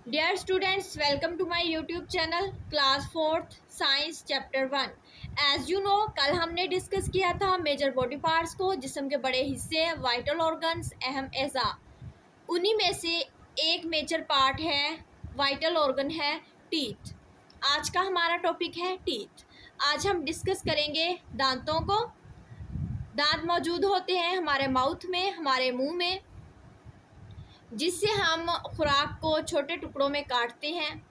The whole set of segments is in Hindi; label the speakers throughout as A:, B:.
A: Dear students, welcome to my YouTube channel class fourth science chapter 1। As you know, कल हमने डिस्कस किया था मेजर बॉडी पार्ट्स को, जिस्म के बड़े हिस्से, वाइटल ऑर्गन्स, अहम एज़ा। उन्हीं में से एक मेजर पार्ट है, वाइटल ऑर्गन है टीथ। आज का हमारा टॉपिक है टीथ। आज हम डिस्कस करेंगे दांतों को। दांत मौजूद होते हैं हमारे माउथ में, हमारे मुंह में, जिससे हम खुराक को छोटे टुकड़ों में काटते हैं,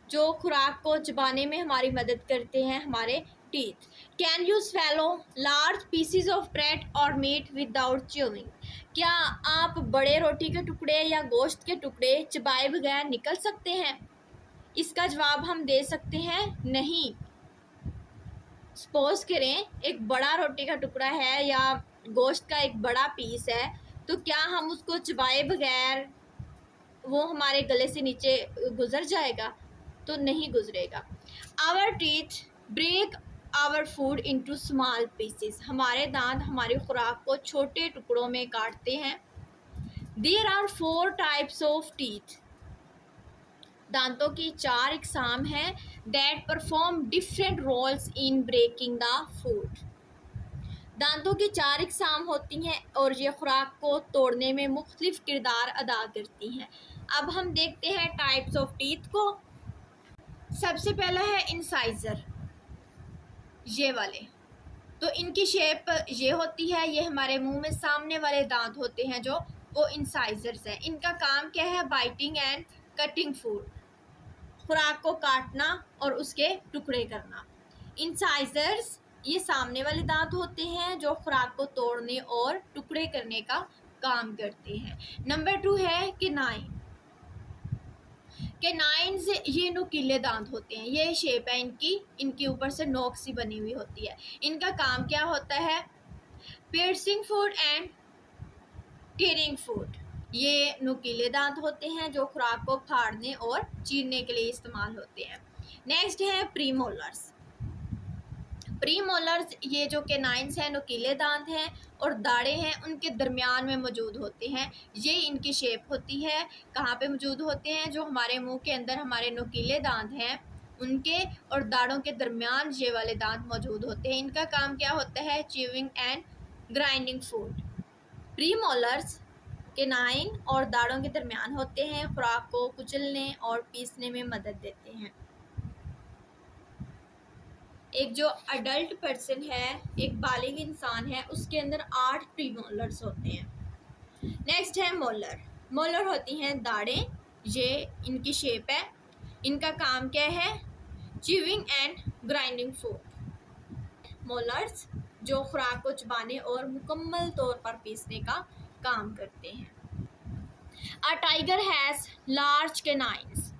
A: जो खुराक को चबाने में हमारी मदद करते हैं हमारे teeth. Can you swallow large PCs of bread और मीट विदाउट च्यूइंग? क्या आप बड़े रोटी के टुकड़े या गोश्त के टुकड़े चबाए बगैर निकल सकते हैं? इसका जवाब हम दे सकते हैं नहीं। सपोज करें एक बड़ा रोटी का टुकड़ा है या गोश्त का एक बड़ा पीस है, तो क्या हम उसको चबाए बगैर वो हमारे गले से नीचे गुजर जाएगा? तो नहीं गुजरेगा। Our teeth break our food into small pieces. हमारे दांत हमारी खुराक को छोटे टुकड़ों में काटते हैं। There are 4 types of teeth. दांतों की 4 इकसाम हैं that perform different roles in breaking the food. दांतों की 4 इकसाम होती हैं और ये खुराक को तोड़ने में मुख्तलिफ किरदार अदा करती हैं। अब हम देखते हैं टाइप्स ऑफ टीथ को। सबसे पहला है इंसाइजर, ये वाले। तो इनकी शेप ये होती है, ये हमारे मुंह में सामने वाले दांत होते हैं जो वो इंसाइजर्स हैं। इनका काम क्या है? बाइटिंग एंड कटिंग फूड, खुराक को काटना और उसके टुकड़े करना। इंसाइजर्स ये सामने वाले दांत होते हैं जो खुराक को तोड़ने और टुकड़े करने का काम करते हैं। नंबर 2 है केनाइन। केनाइन्स ये नुकीले दांत होते हैं, ये शेप है इनकी, इनके ऊपर से नोक सी बनी हुई होती है। इनका काम क्या होता है? Piercing food and tearing food. ये नुकीले दांत होते हैं जो खुराक को फाड़ने और चीरने के लिए इस्तेमाल होते हैं। नेक्स्ट है प्रीमोलर्स। प्रीमोलर्स ये जो केनाइन्स हैं, नुकीले दांत हैं और दाढ़े हैं, उनके दरमियान में मौजूद होते हैं। ये इनकी शेप होती है, कहाँ पे मौजूद होते हैं? जो हमारे मुंह के अंदर हमारे नुकीले दांत हैं उनके और दाढ़ों के दरमियान ये वाले दांत मौजूद होते हैं। इनका काम क्या होता है? Chewing and grinding food. Premolars canine और दाढ़ों के दरमियान होते हैं, खुराक को कुचलने और पीसने में मदद देते हैं। एक जो अडल्ट पर्सन है, एक बालिग इंसान है, उसके अंदर 8 प्रीमोलर्स होते हैं। नेक्स्ट है मोलर। मोलर होती हैं दाढ़ें, ये इनकी शेप है। इनका काम क्या है? Chewing and grinding food. Molars जो खुराक को चबाने और मुकम्मल तौर पर पीसने का काम करते हैं। A tiger has large canines.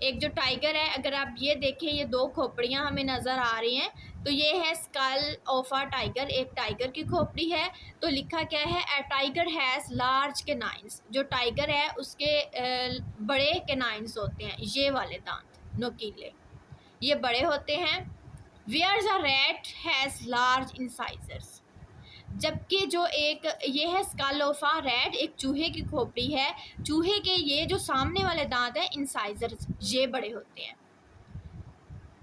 A: एक जो टाइगर है, अगर आप ये देखें, ये 2 खोपड़ियाँ हमें नज़र आ रही हैं, तो ये है स्कल ऑफ अ टाइगर, एक टाइगर की खोपड़ी है। तो लिखा क्या है? A tiger has large canines. जो टाइगर है उसके बड़े कैनाइन्स होते हैं, ये वाले दांत नुकीले, ये बड़े होते हैं। Where a rat has large incisors. जबकि जो एक ये है स्कल ऑफ अ रैट, एक चूहे की खोपड़ी है, चूहे के ये जो सामने वाले दांत हैं इंसाइजर्स, ये बड़े होते हैं।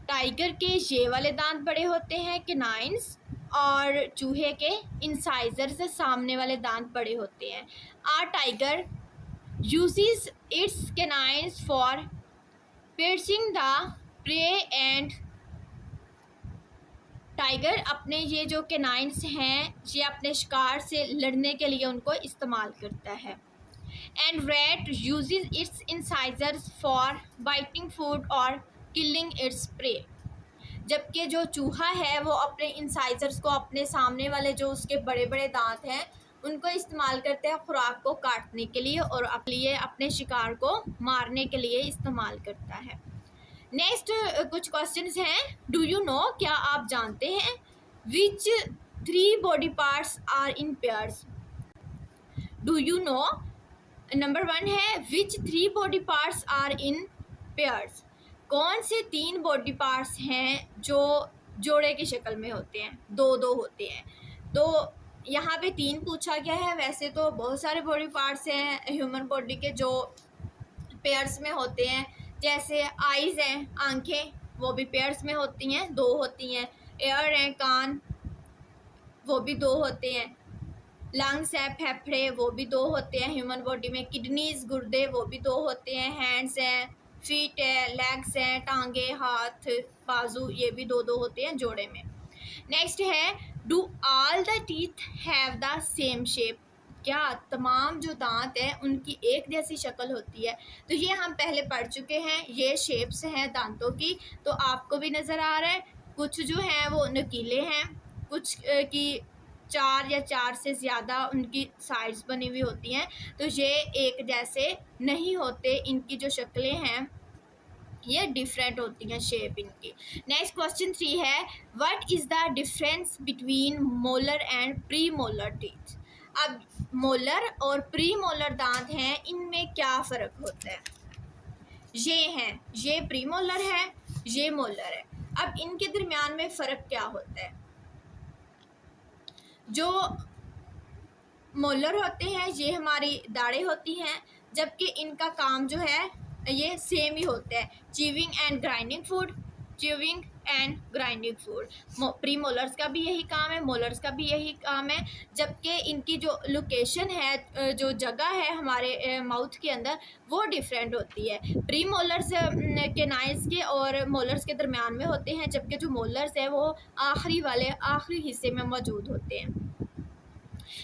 A: टाइगर के ये वाले दांत बड़े होते हैं केनाइन्स, और चूहे के इंसाइजर से सामने वाले दांत बड़े होते हैं। A tiger uses its canines for piercing the prey and. Tiger अपने ये जो केनाइन्स हैं ये अपने शिकार से लड़ने के लिए उनको इस्तेमाल करता है। And rat uses it's incisors for biting food और किलिंग इट्स प्रे। जबकि जो चूहा है वो अपने इंसाइजर्स को, अपने सामने वाले जो उसके बड़े बड़े दांत हैं, उनको इस्तेमाल करते हैं खुराक को काटने के लिए और अपने शिकार को मारने के लिए इस्तेमाल करता है। नेक्स्ट कुछ क्वेश्चंस हैं। डू यू नो, क्या आप जानते हैं? Which 3 body parts are in pairs? Do you know? Number 1 है which 3 body parts are in pairs. कौन से 3 बॉडी पार्ट्स हैं जो जोड़े की शक्ल में होते हैं, 2-2 होते हैं? तो यहाँ पे 3 पूछा गया है। वैसे तो बहुत सारे बॉडी पार्ट्स हैं ह्यूमन बॉडी के जो पेयर्स में होते हैं। जैसे आइज़ हैं, आंखें, वो भी पेयर्स में होती हैं, 2 होती हैं। एयर हैं, कान, वो भी 2 होते हैं। लंग्स है, फेफड़े, वो भी 2 होते हैं ह्यूमन बॉडी में। किडनीज, गुर्दे, वो भी 2 होते हैं। हैंड्स हैं, फीट है, लेग्स हैं, टांगे, हाथ, बाजू, ये भी 2 होते हैं जोड़े में। नेक्स्ट है, do all the teeth have the same shape? क्या तमाम जो दांत हैं उनकी एक जैसी शक्ल होती है? तो ये हम पहले पढ़ चुके हैं, ये शेप्स हैं दांतों की, तो आपको भी नज़र आ रहा है। कुछ जो हैं वो नुकीले हैं, कुछ की 4 या 4 से ज़्यादा उनकी साइड्स बनी हुई होती हैं, तो ये एक जैसे नहीं होते, इनकी जो शक्लें हैं ये डिफरेंट होती हैं शेप इनकी। नेक्स्ट क्वेश्चन 3 है, what is the difference between molar and pre molar teeth? अब मोलर और प्री मोलर दांत हैं, इनमें क्या फ़र्क होता है? ये हैं, ये प्री मोलर है, ये मोलर है। अब इनके दरमियान में फ़र्क क्या होता है? जो मोलर होते हैं ये हमारी दाढ़ें होती हैं, जबकि इनका काम जो है ये सेम ही होता है, chewing and grinding food, chewing and grinding food. Pre molars का भी यही काम है, मोलर्स का भी यही काम है, जबकि इनकी जो लोकेशन है, जो जगह है हमारे माउथ के अंदर, वो डिफरेंट होती है। प्री मोलर्स के नाइल्स के और मोलर्स के दरमियान में होते हैं, जबकि जो मोलर्स है वो आखिरी हिस्से में मौजूद होते हैं।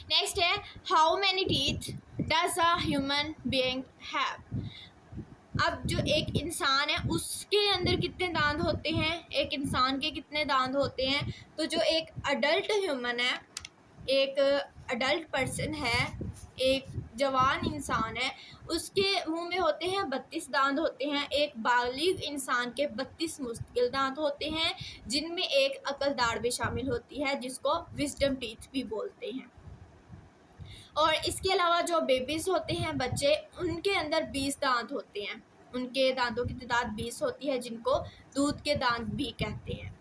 A: नेक्स्ट है, how many teeth does a human being have? अब जो एक इंसान है उसके अंदर कितने दांत होते हैं, एक इंसान के कितने दांत होते हैं? तो जो एक अडल्ट ह्यूमन है, एक अडल्ट पर्सन है, एक जवान इंसान है, उसके मुंह में होते हैं 32 दांत होते हैं। एक बालिग इंसान के 32 मुस्तकिल दांत होते हैं, जिनमें एक अकलदाड़ भी शामिल होती है, जिसको विजडम टीथ भी बोलते हैं। और इसके अलावा जो बेबीज़ होते हैं, बच्चे, उनके अंदर 20 दांत होते हैं, उनके दांतों की तादाद 20 होती है, जिनको दूध के दांत भी कहते हैं।